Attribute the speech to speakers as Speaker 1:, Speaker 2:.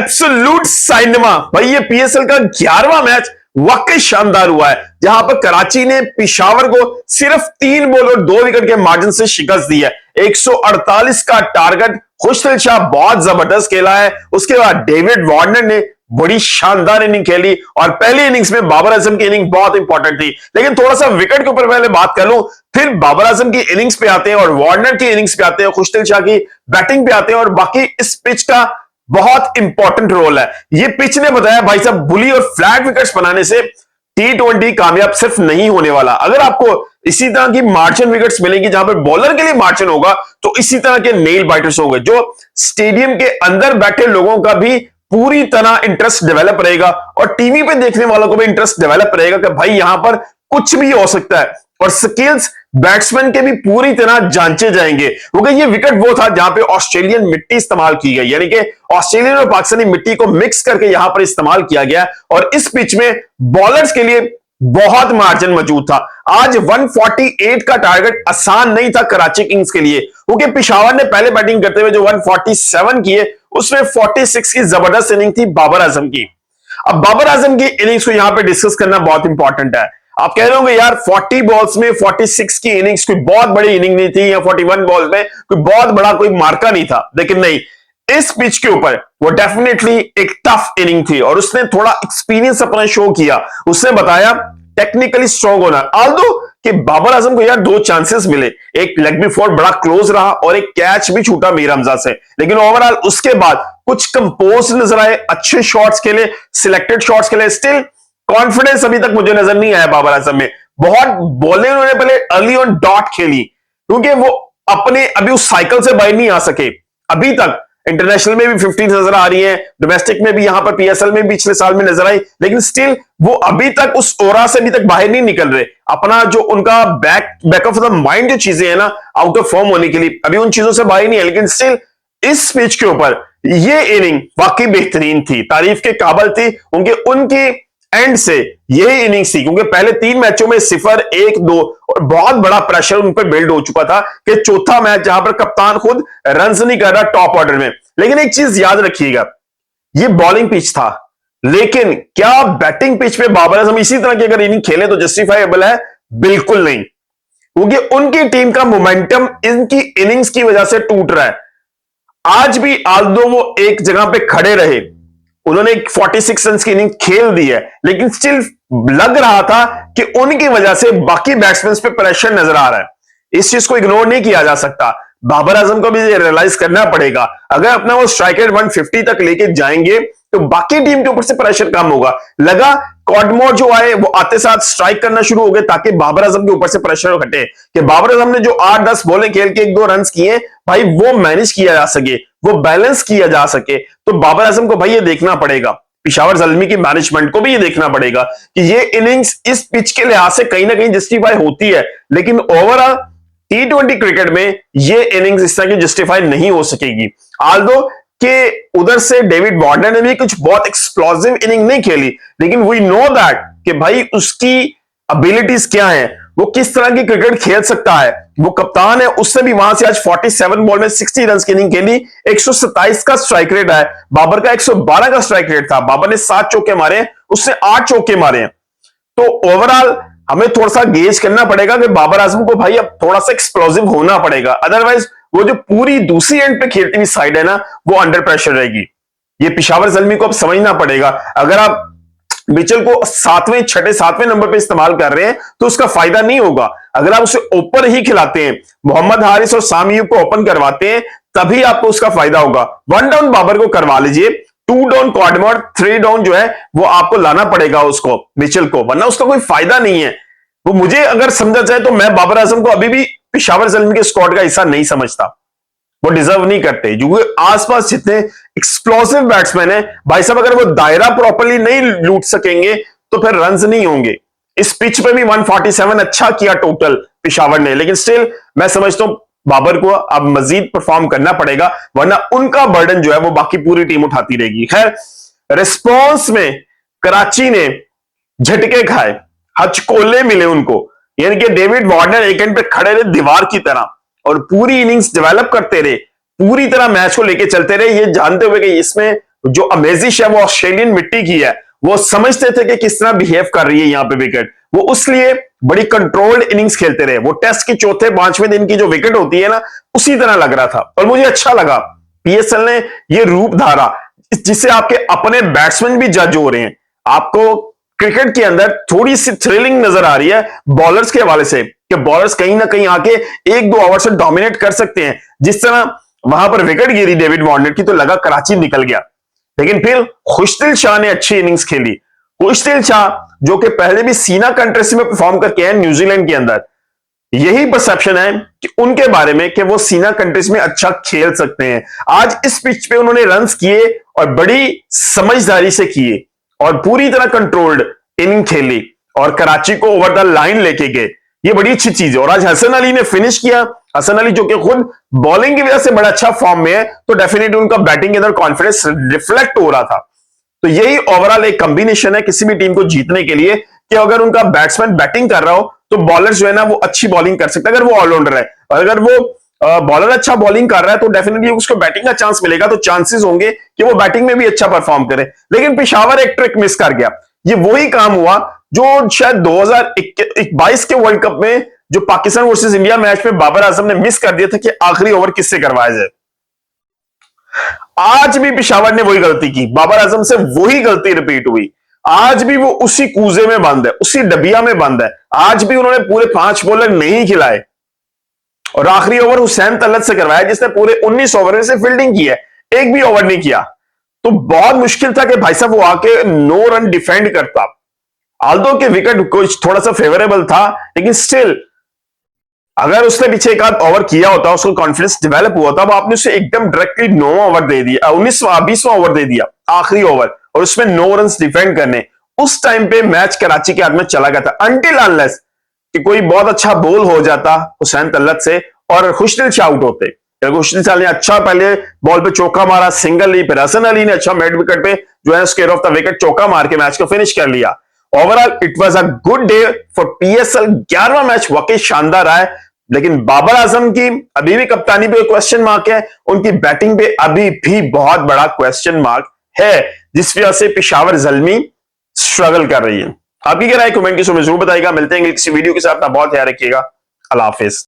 Speaker 1: Absolute साइनमा भाई, ये PSL का 11वां मैच वाकई शानदार हुआ है, जहां पर कराची ने पिशावर को सिर्फ 3 बॉल और 2 विकेट के मार्जिन से शिकस्त दी है। 148 का टारगेट, खुशदिल शाह बहुत जबरदस्त खेला है। उसके बाद डेविड वार्नर ने बड़ी शानदार इनिंग खेली और पहली इनिंग्स में बाबर आजम की इनिंग बहुत इंपॉर्टेंट थी। लेकिन थोड़ा सा विकेट के ऊपर पहले बात कर लूं, फिर बाबर आजम की इनिंग्स पे आते हैं और वार्नर की इनिंग्स पे आते हैं, खुशदिल शाह की बैटिंग पे आते हैं और बाकी इस पिच का बहुत इंपॉर्टेंट रोल है। ये पिच ने बताया भाई साहब, बुली और फ्लैट विकेट्स बनाने से T20 कामयाब सिर्फ नहीं होने वाला। अगर आपको इसी तरह की मार्जिन विकेट्स मिलेंगी जहां पर बॉलर के लिए मार्जिन होगा, तो इसी तरह के नेल बाइटर्स होंगे, जो स्टेडियम के अंदर बैठे लोगों का भी पूरी तरह इंटरेस्ट डेवलप रहेगा और टीवी पे देखने वालों को भी इंटरेस्ट डेवलप रहेगा कि भाई यहां पर कुछ भी हो सकता है और स्किल्स बैट्समैन के भी पूरी तरह जांचे जाएंगे। क्योंकि ये विकेट वो था जहां पे ऑस्ट्रेलियन मिट्टी इस्तेमाल की गई, यानी कि ऑस्ट्रेलियन और पाकिस्तानी मिट्टी को मिक्स करके यहां पर इस्तेमाल किया गया और इस पिच में बॉलर्स के लिए बहुत मार्जिन मौजूद था। आज 148 का टारगेट आसान नहीं था कराची किंग्स के लिए, क्योंकि पिशावर ने पहले बैटिंग करते हुए जो 147 किए, उसमें 46 की जबरदस्त इनिंग थी बाबर आजम की। अब बाबर आजम की इनिंग्स को यहां पे डिस्कस करना बहुत इंपॉर्टेंट है। आप कह रहे होंगे यार 40 बॉल्स में 46 की इनिंग्स कोई बहुत बड़ी इनिंग नहीं थी, या 41 बॉल्स में कोई बहुत बड़ा कोई मार्का नहीं था, लेकिन नहीं, इस पिच के ऊपर वो डेफिनेटली एक टफ इनिंग थी और उसने थोड़ा एक्सपीरियंस अपना शो किया। उसने बताया टेक्निकली स्ट्रॉन्ग होना। आल्दो कि बाबर आजम को यार 2 चांसेस मिले, एक लेग बी फोर बड़ा क्लोज रहा और एक कैच भी छूटा मीर हमजा से, लेकिन ओवरऑल उसके बाद कुछ कंपोज नजर आए, अच्छे शॉट्स खेले, सिलेक्टेड शॉट्स खेले। स्टिल कॉन्फिडेंस अभी तक मुझे नजर नहीं आया बाबर आजम में। बहुत बॉलिंग उन्होंने पहले अर्ली ऑन डॉट खेली, क्योंकि वो अपने अभी उस साइकिल से बाहर नहीं आ सके। अभी तक इंटरनेशनल में भी 50 नजर आ रही है, डोमेस्टिक में भी, यहां पर पीएसएल में भी पिछले साल में नजर आई, लेकिन स्टिल वो अभी तक उस ओरा से अभी तक बाहर नहीं निकल रहे। अपना जो उनका बैक ऑफ द माइंड जो चीजें हैं ना, आउट ऑफ फॉर्म होने के लिए, अभी उन चीजों से बाहर नहीं है। लेकिन स्टिल इस पिच के ऊपर ये इनिंग वाकई बेहतरीन थी, तारीफ के काबिल थी, उनकी एंड से यही इनिंग्स थी, क्योंकि पहले 3 मैचों में 0, 1, 2 और बहुत बड़ा प्रेशर उन पर बिल्ड हो चुका था कि चौथा मैच जहां पर कप्तान खुद रन्स नहीं कर रहा टॉप ऑर्डर में। लेकिन एक चीज याद रखिएगा, ये बॉलिंग पिच था, लेकिन क्या बैटिंग पिच पे बाबर आजम इसी तरह की अगर इनिंग खेले तो जस्टिफाइबल है? बिल्कुल नहीं, क्योंकि उनकी टीम का मोमेंटम इनकी इनिंग्स की वजह से टूट रहा है। आज भी आल्दो वो एक जगह पे खड़े रहे, उन्होंने 46 रन की इनिंग खेल दी है, लेकिन स्टिल लग रहा था कि उनकी वजह से बाकी बैट्समैन पे प्रेशर नजर आ रहा है। इस चीज को इग्नोर नहीं किया जा सकता। बाबर आजम को भी ये रियलाइज करना पड़ेगा, अगर अपना वो स्ट्राइक रेट 150 तक लेके जाएंगे तो बाकी टीम के ऊपर से प्रेशर कम होगा। लगा कॉडमोर जो आए वो आते साथ स्ट्राइक करना शुरू हो गए, ताकि बाबर आजम के ऊपर से प्रेशर हटे, कि बाबर आजम ने जो 8-10 बॉलें खेल के 1-2 रन किए, भाई वो मैनेज किया जा सके, वो बैलेंस किया जा सके। तो बाबर आजम को भाई ये देखना पड़ेगा, पिशावर ज़ल्मी की मैनेजमेंट को भी ये देखना पड़ेगा कि ये इनिंग्स इस पिच के लिहाज से कहीं ना कहीं जस्टिफाई होती है, लेकिन ओवरऑल T20 क्रिकेट में ये इनिंग्स इस तरह की जस्टिफाई नहीं हो सकेगी। आल्दो के उधर से डेविड वार्नर ने भी कुछ बहुत एक्सप्लोसिव इनिंग नहीं खेली, लेकिन वी नो दैट कि भाई उसकी एबिलिटीज क्या है, वो किस तरह की क्रिकेट खेल सकता है। वो कप्तान है, उससे भी वहां से आज 47 बॉल में 60 रन की इनिंग खेली, 127 का स्ट्राइक रेट है। बाबर का 112 का स्ट्राइक रेट था, बाबर ने 7 चौके मारे, उसने 8 चौके मारे। तो ओवरऑल हमें थोड़ा सा गेज करना पड़ेगा कि बाबर आजम को भाई अब थोड़ा सा एक्सप्लोसिव होना पड़ेगा, अदरवाइज वो जो पूरी दूसरी एंड पे खेलती हुई साइड है ना, वो अंडर प्रेशर रहेगी। ये पिशावर ज़ल्मी को अब समझना पड़ेगा। अगर आप मिचेल को 7वें, 6ठे, 7वें नंबर पे इस्तेमाल कर रहे हैं तो उसका फायदा नहीं होगा। अगर आप उसे ओपन ही खिलाते हैं, मोहम्मद हारिस और सामी को ओपन करवाते हैं, तभी आपको उसका फायदा होगा। 1 डाउन बाबर को करवा लीजिए, 2 डाउन कॉडमोर, 3 डाउन जो है वो आपको लाना पड़ेगा उसको, मिचेल को, वरना उसका कोई फायदा नहीं है। वो मुझे अगर समझा जाए तो मैं बाबर आजम को अभी भी पिशावर ज़ल्मी के स्क्वाड का हिस्सा नहीं समझता। वो डिजर्व नहीं करते, क्योंकि आसपास जितने एक्सप्लोसिव बैट्समैन है भाई साहब, अगर वो दायरा प्रॉपर्ली नहीं लूट सकेंगे तो फिर रन्स नहीं होंगे। इस पिच पे भी 147 अच्छा किया टोटल पिशावर ने, लेकिन स्टिल मैं समझता हूं बाबर को अब मजीद परफॉर्म करना पड़ेगा, वरना उनका बर्डन जो है वो बाकी पूरी टीम उठाती रहेगी। खैर, रिस्पॉन्स में कराची ने झटके खाए, हचकोले मिले उनको, यानी कि डेविड वार्नर एक एंड पे खड़े रहे दीवार की तरह और पूरी इनिंग्स डेवलप करते रहे, पूरी तरह मैच को लेके चलते रहे, ये जानते हुए कि इसमें जो अमेजिश है वो ऑस्ट्रेलियन मिट्टी की है, वो समझते थे कि किस तरह बिहेव कर रही है यहां पे विकेट, वो उसलिए बड़ी कंट्रोल्ड इनिंग्स खेलते रहे। वो टेस्ट के चौथे पांचवें दिन की जो विकेट होती है ना, उसी तरह लग रहा था। और मुझे अच्छा लगा पीएसएल ने ये रूप धारा जिससे आपके अपने बैट्समैन भी जज हो रहे हैं। आपको क्रिकेट के अंदर थोड़ी सी थ्रिलिंग नजर आ रही है बॉलर्स के हवाले से, कि बॉलर्स कहीं ना कहीं आके एक दो ओवर से डोमिनेट कर सकते हैं। जिस तरह वहां पर विकेट गिरी डेविड वार्नर की तो लगा कराची निकल गया, लेकिन फिर खुशदिल शाह ने अच्छी इनिंग्स खेली। खुशदिल शाह जो कि पहले भी सीना कंट्रेसी में परफॉर्म करके हैं न्यूजीलैंड के अंदर, यही परसेप्शन है कि उनके बारे में कि वो सीना कंट्रीज में अच्छा खेल सकते हैं। आज इस पिच पे उन्होंने रन्स किए और बड़ी समझदारी से किए और पूरी तरह कंट्रोल्ड इनिंग खेली और कराची को ओवर द लाइन लेके गए। ये बड़ी अच्छी चीज है। और आज हसन अली ने फिनिश किया। हसन अली जो कि खुद बॉलिंग की वजह से बड़ा अच्छा फॉर्म में है, तो डेफिनेटली उनका बैटिंग के अंदर कॉन्फिडेंस रिफ्लेक्ट हो रहा था। तो यही ओवरऑल एक कॉम्बिनेशन है किसी भी टीम को जीतने के लिए, कि अगर उनका बैट्समैन बैटिंग कर रहा हो तो बॉलर्स जो है ना वो अच्छी बॉलिंग कर सकते हैं, अगर वो ऑलराउंडर है। और अगर वो बॉलर अच्छा बॉलिंग कर रहा है तो डेफिनेटली उसको बैटिंग का चांस मिलेगा, तो चांसेस होंगे कि वो बैटिंग में भी अच्छा परफॉर्म करे। लेकिन पेशावर एक ट्रिक मिस कर गया। ये वही काम हुआ जो शायद 2022 के वर्ल्ड कप में जो पाकिस्तान वर्सेस इंडिया मैच में बाबर आजम ने मिस कर दिया था कि आखिरी ओवर किससे करवाया जाए। आज भी पेशावर ने वही गलती की, बाबर आजम से वही गलती रिपीट हुई। आज भी वो उसी कूजे में बंद है, उसी डबिया में बंद है। आज भी उन्होंने पूरे 5 बॉलर नहीं खिलाए और आखिरी ओवर हुसैन तलत से करवाया जिसने पूरे 19 ओवर में से फील्डिंग की है, एक भी ओवर नहीं किया। तो बहुत मुश्किल था कि भाई साहब वो आके 9 रन डिफेंड करता। आल्दो के विकेट कुछ थोड़ा सा फेवरेबल था, लेकिन स्टिल अगर उसने पीछे एक आध ओवर किया होता, उसको कॉन्फिडेंस डेवलप हुआ था, वो आपने उसे एकदम डायरेक्टली 9 ओवर दे दिया, 20वां ओवर दे दिया, आखिरी ओवर, और उसमें 9 रन डिफेंड करने। उस टाइम पे मैच कराची के हाथ में चला गया था, अनटिल अनलेस कि कोई बहुत अच्छा बॉल हो जाता हुसैन तलत से और खुशदिल शाह आउट होते। खुशदिल शाह ने अच्छा पहले बॉल पे चौका मारा, सिंगल ली, फिर हसन अली ने अच्छा मिड विकेट पे जो है स्क्वायर ऑफ द विकेट चौका मार के मैच को फिनिश कर लिया। Overall it was a good day for PSL. 11वां मैच वाकई शानदार रहा है, लेकिन बाबर आजम की अभी भी कप्तानी पे क्वेश्चन मार्क है, उनकी बैटिंग पे अभी भी बहुत बड़ा क्वेश्चन मार्क है, जिस वजह से पेशावर ज़ल्मी स्ट्रगल कर रही है। आपकी क्या राय कमेंट के में जरूर बताइएगा। मिलते हैं किसी वीडियो के साथ, बहुत ध्यान रखिएगा। अल्लाह हाफिज।